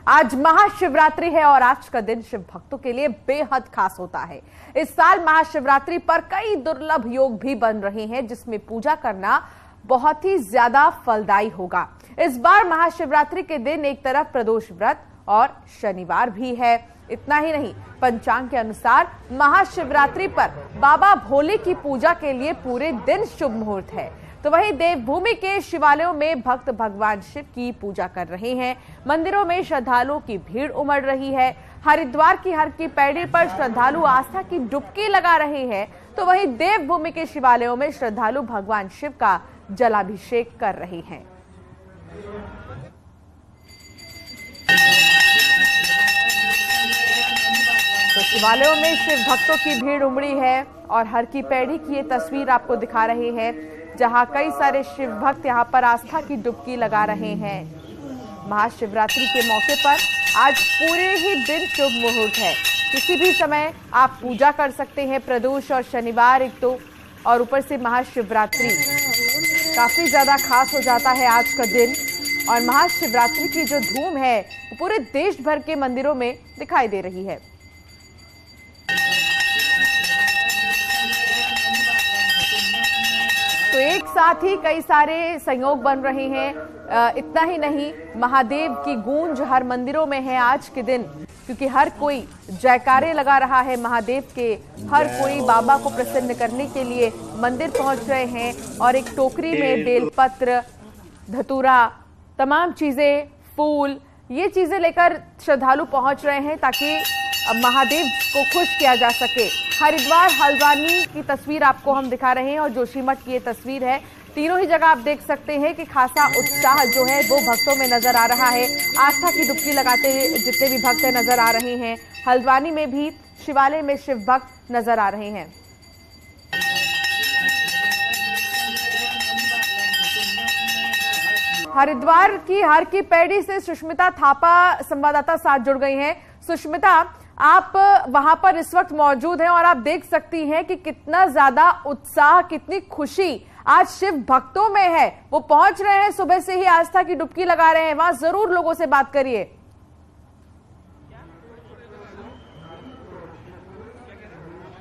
आज महाशिवरात्रि है और आज का दिन शिव भक्तों के लिए बेहद खास होता है। इस साल महाशिवरात्रि पर कई दुर्लभ योग भी बन रहे हैं जिसमें पूजा करना बहुत ही ज्यादा फलदायी होगा। इस बार महाशिवरात्रि के दिन एक तरफ प्रदोष व्रत और शनिवार भी है। इतना ही नहीं, पंचांग के अनुसार महाशिवरात्रि पर बाबा भोले की पूजा के लिए पूरे दिन शुभ मुहूर्त है। तो वहीं देवभूमि के शिवालयों में भक्त भगवान शिव की पूजा कर रहे हैं। मंदिरों में श्रद्धालुओं की भीड़ उमड़ रही है। हरिद्वार की हर की पैड़ी पर श्रद्धालु आस्था की डुबकी लगा रहे हैं, तो वहीं देवभूमि के शिवालयों में श्रद्धालु भगवान शिव का जलाभिषेक कर रहे हैं। तो शिवालयों में शिव भक्तों की भीड़ उमड़ी है और हर की पैड़ी की ये तस्वीर आपको दिखा रहे हैं, जहां कई सारे शिव भक्त यहां पर आस्था की डुबकी लगा रहे हैं। महाशिवरात्रि के मौके पर आज पूरे ही दिन शुभ मुहूर्त है। किसी भी समय आप पूजा कर सकते हैं। प्रदोष और शनिवार एक तो, और ऊपर से महाशिवरात्रि काफी ज्यादा खास हो जाता है आज का दिन। और महाशिवरात्रि की जो धूम है वो पूरे देश भर के मंदिरों में दिखाई दे रही है। तो एक साथ ही कई सारे संयोग बन रहे हैं। इतना ही नहीं, महादेव की गूंज हर मंदिरों में है आज के दिन, क्योंकि हर कोई जयकारे लगा रहा है महादेव के। हर कोई बाबा को प्रसन्न करने के लिए मंदिर पहुंच रहे हैं और एक टोकरी में बेलपत्र, धतूरा, तमाम चीजें, फूल, ये चीजें लेकर श्रद्धालु पहुंच रहे हैं ताकि महादेव को खुश किया जा सके। हरिद्वार हल्द्वानी की तस्वीर आपको हम दिखा रहे हैं और जोशीमठ की ये तस्वीर है। तीनों ही जगह आप देख सकते हैं कि खासा उत्साह जो है वो भक्तों में नजर आ रहा है। आस्था की डुबकी लगाते हुए जितने भी भक्त नजर आ रहे हैं। हल्द्वानी में भी शिवालय में शिव भक्त नजर आ रहे हैं। हरिद्वार की हर की पैड़ी से सुष्मिता थापा संवाददाता साथ जुड़ गई हैं। सुष्मिता, आप वहां पर इस वक्त मौजूद हैं और आप देख सकती हैं कि कितना ज्यादा उत्साह, कितनी खुशी आज शिव भक्तों में है। वो पहुंच रहे हैं, सुबह से ही आस्था की डुबकी लगा रहे हैं। वहां जरूर लोगों से बात करिए।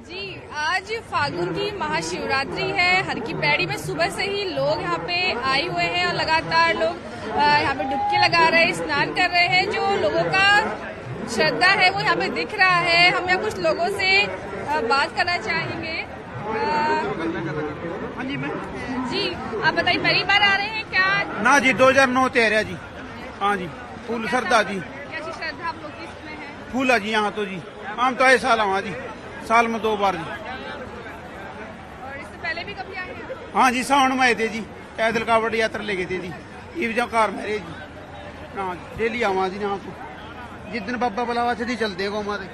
जी, आज फागुन की महाशिवरात्रि है। हर की पैड़ी में सुबह से ही लोग यहाँ पे आए हुए हैं और लगातार लोग यहाँ पे डुबकी लगा रहे हैं, स्नान कर रहे हैं। जो लोगों का श्रद्धा है वो यहाँ पे दिख रहा है। हम यहाँ कुछ लोगों से बात करना चाहेंगे। जी, आप बताइए, पहली बार आ रहे हैं क्या? ना जी, 2009 से आ रहा जी। हाँ जी, फूल श्रद्धा जी। कैसी श्रद्धा आप लोग की इसमें है? फूल है जी यहाँ तो जी। हम तो ऐसा साल आवा जी, साल में 2 बार जी। और इससे पहले भी कभी आए हैं? हाँ जी, सावन में आए थे जी, पैदल कावड़ यात्रा ले गए थे जी। ये जो कार मेरे जी ना डेली आवा जी ना, जिस दिन बाबा बुलावा से चलते गो हमारे।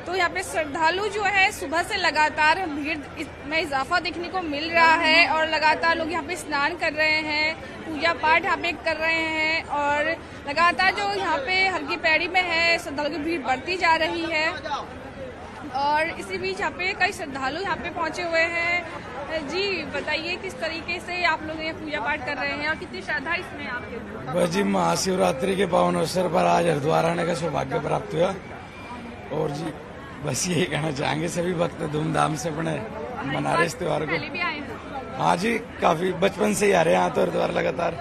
तो यहाँ पे श्रद्धालु जो है सुबह से लगातार भीड़ में इजाफा देखने को मिल रहा है और लगातार लोग यहाँ पे स्नान कर रहे हैं, पूजा पाठ यहाँ पे कर रहे हैं और लगातार जो यहाँ पे हर की पैड़ी में है श्रद्धालु की भीड़ बढ़ती जा रही है। और इसी बीच यहाँ पे कई श्रद्धालु यहाँ पे पहुंचे हुए हैं। जी, बताइए किस तरीके से आप लोग ये पूजा पाठ कर रहे हैं और कितनी श्रद्धा इसमें आपके? बस जी, महाशिवरात्रि के पावन अवसर पर आज हरिद्वार आने का सौभाग्य प्राप्त हुआ और जी बस यही कहना चाहेंगे सभी भक्त धूमधाम से अपने मना रहे इस त्योहार को। पहले भी आए हैं? हाँ जी, काफी बचपन से ही आ रहे हैं यहाँ तो हरिद्वार लगातार।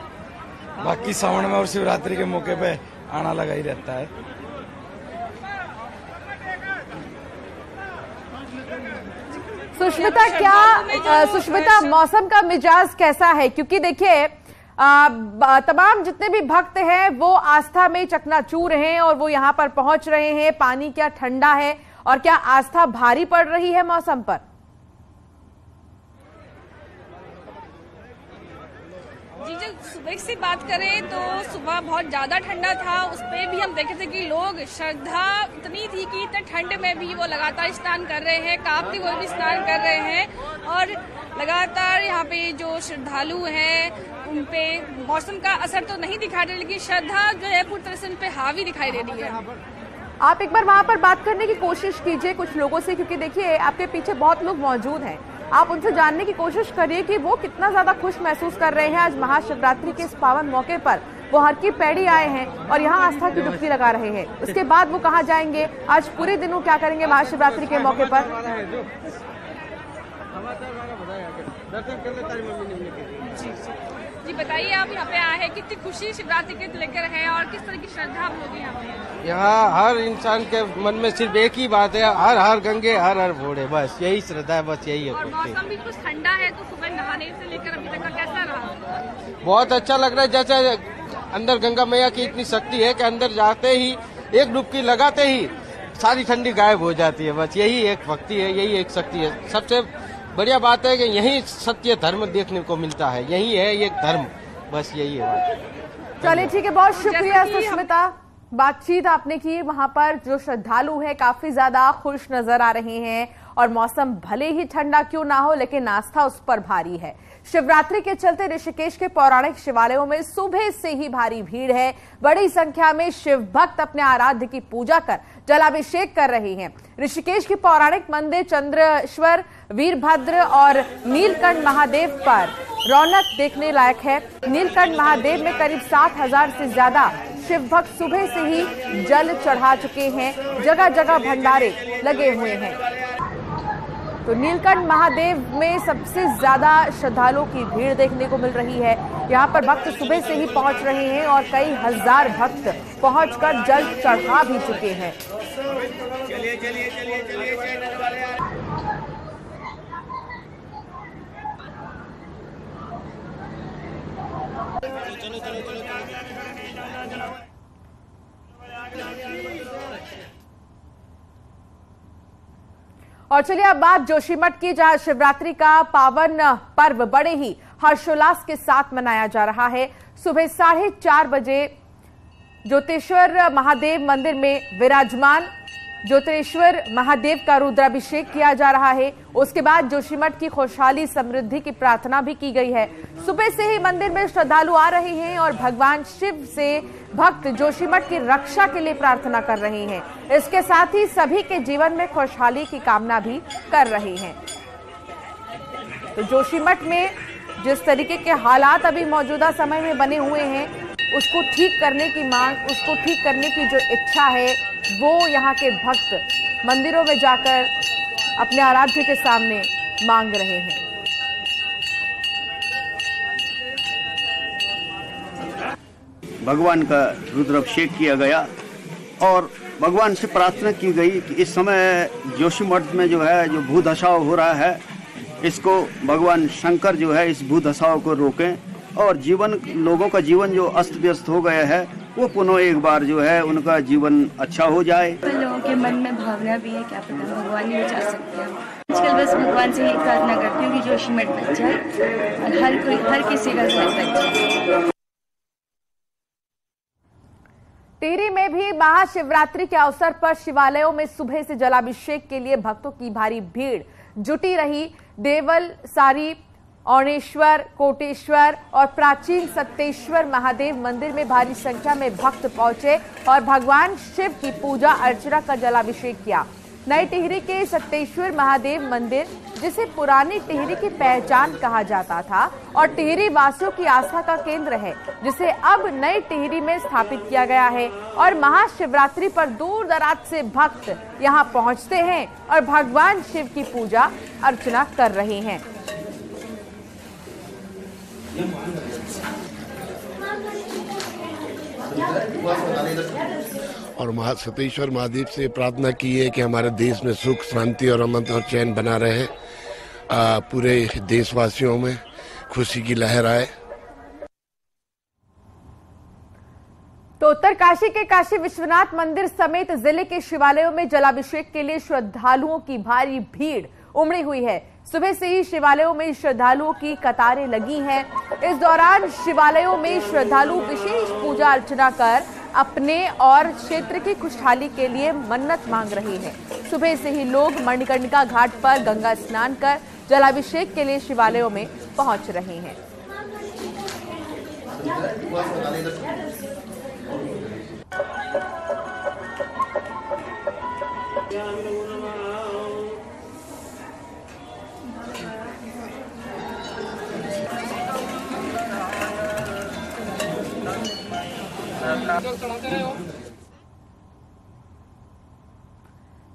बाकी सावन में और शिवरात्रि के मौके पे आना लगा ही रहता है। सुष्मिता, मौसम का मिजाज कैसा है? क्योंकि देखिए तमाम जितने भी भक्त हैं वो आस्था में चकनाचूर हैं और वो यहाँ पर पहुंच रहे हैं। पानी क्या ठंडा है और क्या आस्था भारी पड़ रही है मौसम पर? जी, जब सुबह से बात करें तो सुबह बहुत ज्यादा ठंडा था। उस पर भी हम देखे थे कि लोग श्रद्धा इतनी थी कि इतने ठंड में भी वो लगातार स्नान कर रहे हैं, काफी वो भी स्नान कर रहे हैं और लगातार यहाँ पे जो श्रद्धालु हैं उन पे मौसम का असर तो नहीं दिखा रही, लेकिन श्रद्धा जो है पूरी तरह से उन पे हावी दिखाई दे रही है। आप एक बार वहां पर बात करने की कोशिश कीजिए कुछ लोगों से, क्योंकि देखिए आपके पीछे बहुत लोग मौजूद हैं। आप उनसे जानने की कोशिश करिए कि वो कितना ज्यादा खुश महसूस कर रहे हैं आज महाशिवरात्रि के इस पावन मौके पर, वो हर की पैड़ी आए हैं और यहाँ आस्था की डुबकी लगा रहे हैं। उसके बाद वो कहाँ जाएंगे, आज पूरे दिन वो क्या करेंगे महाशिवरात्रि के मौके पर? जी बताइए, आप यहाँ पे आए हैं, कितनी खुशी शिवरात्रि के लेकर है और किस तरह की श्रद्धा आप लोग यहाँ पे? यहाँ हर इंसान के मन में सिर्फ एक ही बात है, हर हर गंगे हर हर भोड़े, बस यही श्रद्धा है, बस यही है। और मौसम भी कुछ ठंडा है, तो सुबह नहाने से लेकर अभी तक का कैसा रहा? बहुत अच्छा लग रहा है, जैसे अंदर गंगा मैया की इतनी शक्ति है कि अंदर जाते ही एक डुबकी लगाते ही सारी ठंडी गायब हो जाती है। बस यही एक भक्ति है, यही एक शक्ति है। सबसे बढ़िया बात है कि यही सत्य धर्म देखने को मिलता है, यही है एक धर्म, बस यही है। चलिए ठीक है, बहुत शुक्रिया सुष्मिता, बातचीत आपने की। वहां पर जो श्रद्धालु हैं काफी ज्यादा खुश नजर आ रहे हैं और मौसम भले ही ठंडा क्यों ना हो लेकिन आस्था उस पर भारी है। शिवरात्रि के चलते ऋषिकेश के पौराणिक शिवालयों में सुबह से ही भारी भीड़ है। बड़ी संख्या में शिव भक्त अपने आराध्य की पूजा कर जलाभिषेक कर रहे हैं। ऋषिकेश के पौराणिक मंदिर चंद्रेश्वर, वीरभद्र और नीलकंठ महादेव पर रौनक देखने लायक है। नीलकंठ महादेव में करीब 7,000 से ज्यादा शिव भक्त सुबह से ही जल चढ़ा चुके हैं। जगह जगह भंडारे लगे हुए हैं। तो नीलकंठ महादेव में सबसे ज्यादा श्रद्धालुओं की भीड़ देखने को मिल रही है। यहाँ पर भक्त सुबह से ही पहुंच रहे हैं और कई हजार भक्त पहुंचकर जल चढ़ा भी चुके हैं। चलिए चलिए चलिए चलिए और चलिए अब बात जोशीमठ की, जहां शिवरात्रि का पावन पर्व बड़े ही हर्षोल्लास के साथ मनाया जा रहा है। सुबह 4:30 बजे ज्योतिश्वर महादेव मंदिर में विराजमान ज्योतिश्वर महादेव का रुद्राभिषेक किया जा रहा है। उसके बाद जोशीमठ की खुशहाली समृद्धि की प्रार्थना भी की गई है। सुबह से ही मंदिर में श्रद्धालु आ रहे हैं और भगवान शिव से भक्त जोशीमठ की रक्षा के लिए प्रार्थना कर रहे हैं। इसके साथ ही सभी के जीवन में खुशहाली की कामना भी कर रहे हैं। तो जोशीमठ में जिस तरीके के हालात अभी मौजूदा समय में बने हुए हैं, उसको ठीक करने की मांग, उसको ठीक करने की जो इच्छा है, वो यहाँ के भक्त मंदिरों में जाकर अपने आराध्य के सामने मांग रहे हैं। भगवान का रुद्राभिषेक किया गया और भगवान से प्रार्थना की गई कि इस समय जोशीमठ में जो है जो भूदशाव हो रहा है, इसको भगवान शंकर जो है इस भूदशाव को रोकें और लोगों का जीवन जो अस्त व्यस्त हो गया है वो पुनः एक बार जो है उनका जीवन अच्छा हो जाए। लोगों के मन में भावना भी है, क्या पता भगवान ही बचा सकते हैं। आजकल बस भगवान से ही प्रार्थना करती हूँ कि जोशीमठ बच जाए और हर किसी का घर बच जाए। टिहरी में भी महाशिवरात्रि के अवसर पर शिवालयों में सुबह से जलाभिषेक के लिए भक्तों की भारी भीड़ जुटी रही। देवल, सारी, औणेश्वर, कोटेश्वर और प्राचीन सत्तेश्वर महादेव मंदिर में भारी संख्या में भक्त पहुंचे और भगवान शिव की पूजा अर्चना का जलाभिषेक किया। नई टिहरी के सत्तेश्वर महादेव मंदिर, जिसे पुरानी टिहरी की पहचान कहा जाता था और टिहरी वासियों की आस्था का केंद्र है, जिसे अब नई टिहरी में स्थापित किया गया है और महाशिवरात्रि पर दूर दराज से भक्त यहां पहुंचते हैं और भगवान शिव की पूजा अर्चना कर रहे हैं। और सत्तेश्वर महादेव से प्रार्थना की है कि हमारे देश में सुख, शांति और अमन और चैन बना रहे। पूरे देशवासियों में खुशी की लहर आए। तो उत्तरकाशी के काशी विश्वनाथ मंदिर समेत जिले के शिवालयों में जलाभिषेक के लिए श्रद्धालुओं की भारी भीड़ उमड़ी हुई है। सुबह से ही शिवालयों में श्रद्धालुओं की कतारें लगी हैं। इस दौरान शिवालयों में श्रद्धालु विशेष पूजा अर्चना कर अपने और क्षेत्र की खुशहाली के लिए मन्नत मांग रहे हैं। सुबह से ही लोग मणिकर्णिका घाट पर गंगा स्नान कर जलाभिषेक के लिए शिवालयों में पहुंच रहे हैं।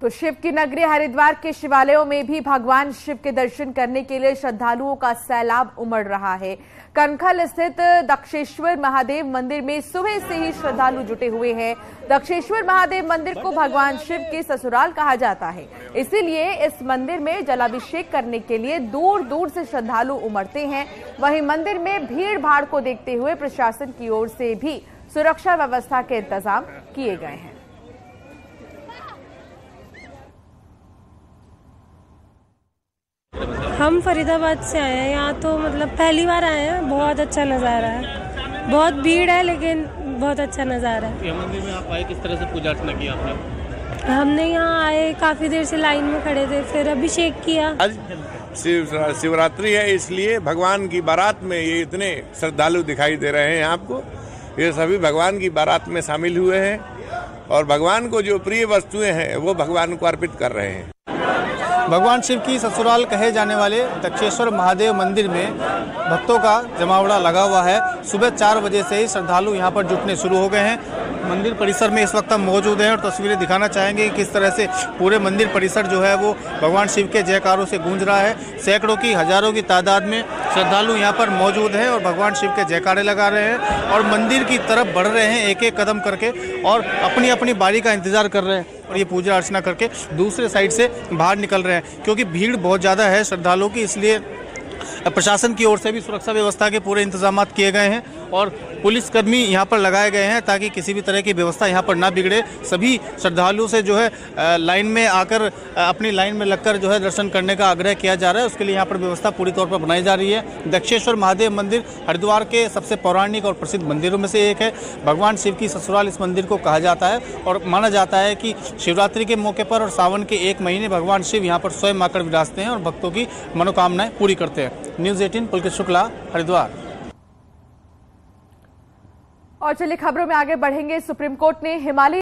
तो शिव की नगरी हरिद्वार के शिवालयों में भी भगवान शिव के दर्शन करने के लिए श्रद्धालुओं का सैलाब उमड़ रहा है। कनखल स्थित दक्षेश्वर महादेव मंदिर में सुबह से ही श्रद्धालु जुटे हुए हैं। दक्षेश्वर महादेव मंदिर को भगवान शिव के ससुराल कहा जाता है, इसीलिए इस मंदिर में जलाभिषेक करने के लिए दूर दूर से श्रद्धालु उमड़ते हैं। वहीं मंदिर में भीड़ भाड़ को देखते हुए प्रशासन की ओर से भी सुरक्षा व्यवस्था के इंतजाम किए गए हैं। हम फरीदाबाद से आए हैं, यहाँ तो मतलब पहली बार आए हैं। बहुत अच्छा नज़ारा है, बहुत भीड़ है लेकिन बहुत अच्छा नज़ारा है। ये मंदिर में आप आए, किस तरह से पूजा अर्चना की आपने? हमने यहाँ आए, काफ़ी देर से लाइन में खड़े थे, फिर अभिषेक किया। आज शिवरात्रि है, इसलिए भगवान की बारात में ये इतने श्रद्धालु दिखाई दे रहे हैं आपको। ये सभी भगवान की बारात में शामिल हुए हैं और भगवान को जो प्रिय वस्तुएं हैं वो भगवान को अर्पित कर रहे हैं। भगवान शिव की ससुराल कहे जाने वाले दक्षेश्वर महादेव मंदिर में भक्तों का जमावड़ा लगा हुआ है। सुबह 4 बजे से ही श्रद्धालु यहां पर जुटने शुरू हो गए हैं। मंदिर परिसर में इस वक्त हम मौजूद हैं और तस्वीरें दिखाना चाहेंगे कि किस तरह से पूरे मंदिर परिसर जो है वो भगवान शिव के जयकारों से गूंज रहा है। सैकड़ों की, हजारों की तादाद में श्रद्धालु यहाँ पर मौजूद हैं और भगवान शिव के जयकारे लगा रहे हैं और मंदिर की तरफ बढ़ रहे हैं एक एक कदम करके और अपनी अपनी बारी का इंतजार कर रहे हैं और ये पूजा अर्चना करके दूसरे साइड से बाहर निकल रहे हैं। क्योंकि भीड़ बहुत ज़्यादा है श्रद्धालुओं की, इसलिए प्रशासन की ओर से भी सुरक्षा व्यवस्था के पूरे इंतजाम किए गए हैं और पुलिसकर्मी यहाँ पर लगाए गए हैं ताकि किसी भी तरह की व्यवस्था यहाँ पर ना बिगड़े। सभी श्रद्धालुओं से जो है लाइन में आकर अपनी लाइन में लगकर जो है दर्शन करने का आग्रह किया जा रहा है। उसके लिए यहाँ पर व्यवस्था पूरी तौर पर बनाई जा रही है। दक्षेश्वर महादेव मंदिर हरिद्वार के सबसे पौराणिक और प्रसिद्ध मंदिरों में से एक है। भगवान शिव की ससुराल इस मंदिर को कहा जाता है और माना जाता है कि शिवरात्रि के मौके पर और सावन के 1 महीने भगवान शिव यहाँ पर स्वयं आकर विराजते हैं और भक्तों की मनोकामनाएं पूरी करते हैं। न्यूज़ 18 पुलकित शुक्ला, हरिद्वार। और चलिए खबरों में आगे बढ़ेंगे। सुप्रीम कोर्ट ने हिमालय